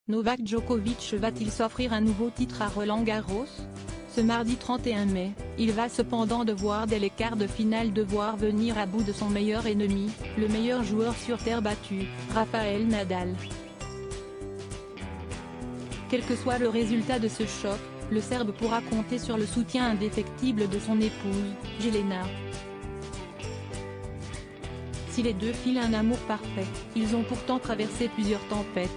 Novak Djokovic va-t-il s'offrir un nouveau titre à Roland-Garros? Ce mardi 31 mai, il va cependant devoir dès les quarts de finale devoir venir à bout de son meilleur ennemi, le meilleur joueur sur terre battue, Rafael Nadal. Quel que soit le résultat de ce choc, le Serbe pourra compter sur le soutien indéfectible de son épouse, Jelena. Si les deux filent un amour parfait, ils ont pourtant traversé plusieurs tempêtes.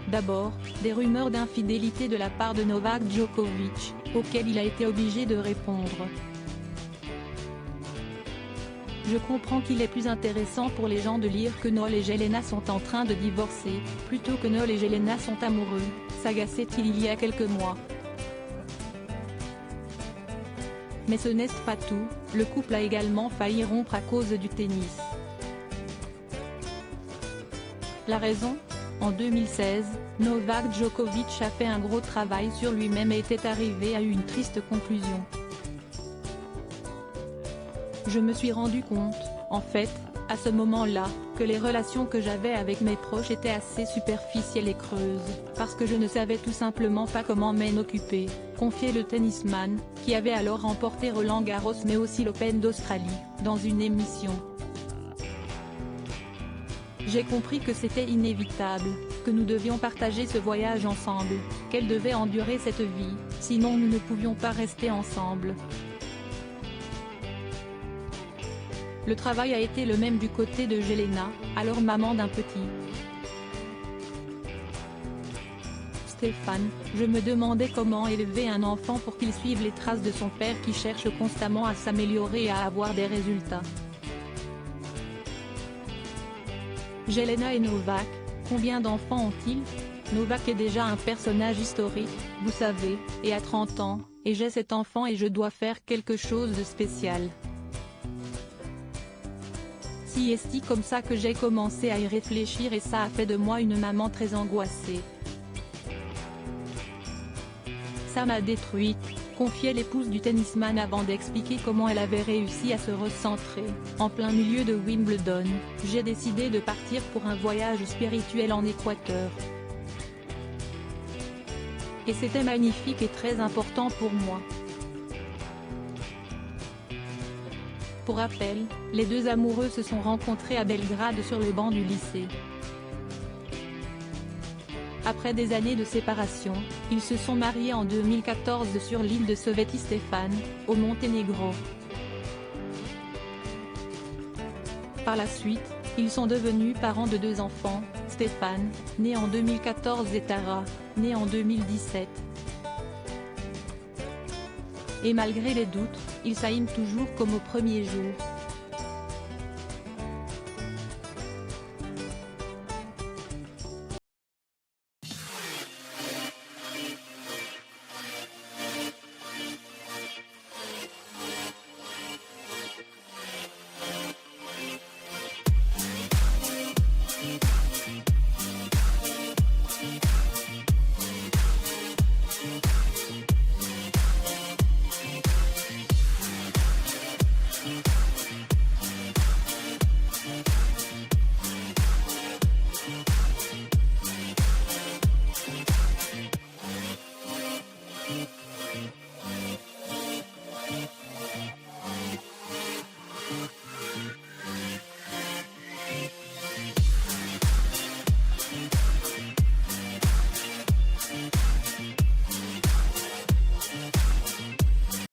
D'abord, des rumeurs d'infidélité de la part de Novak Djokovic, auxquelles il a été obligé de répondre. Je comprends qu'il est plus intéressant pour les gens de lire que Noel et Jelena sont en train de divorcer, plutôt que Noel et Jelena sont amoureux, s'agaçait-il il y a quelques mois. Mais ce n'est pas tout, le couple a également failli rompre à cause du tennis. La raison ? En 2016, Novak Djokovic a fait un gros travail sur lui-même et était arrivé à une triste conclusion. Je me suis rendu compte, en fait, à ce moment-là, que les relations que j'avais avec mes proches étaient assez superficielles et creuses, parce que je ne savais tout simplement pas comment m'en occuper, confiait le tennisman, qui avait alors remporté Roland-Garros mais aussi l'Open d'Australie, dans une émission. J'ai compris que c'était inévitable, que nous devions partager ce voyage ensemble, qu'elle devait endurer cette vie, sinon nous ne pouvions pas rester ensemble. Le travail a été le même du côté de Jelena, alors maman d'un petit. Stéphane, je me demandais comment élever un enfant pour qu'il suive les traces de son père qui cherche constamment à s'améliorer et à avoir des résultats. Jelena et Novak, combien d'enfants ont-ils? Novak est déjà un personnage historique, vous savez, et à 30 ans, et j'ai cet enfant et je dois faire quelque chose de spécial. C'est comme ça que j'ai commencé à y réfléchir et ça a fait de moi une maman très angoissée. Ça m'a détruite, confiait l'épouse du tennisman avant d'expliquer comment elle avait réussi à se recentrer. En plein milieu de Wimbledon, j'ai décidé de partir pour un voyage spirituel en Équateur. Et c'était magnifique et très important pour moi. Pour rappel, les deux amoureux se sont rencontrés à Belgrade sur le banc du lycée. Après des années de séparation, ils se sont mariés en 2014 sur l'île de Sveti Stefan, au Monténégro. Par la suite, ils sont devenus parents de deux enfants, Stéphane, né en 2014 et Tara, née en 2017. Et malgré les doutes, ils s'aiment toujours comme au premier jour.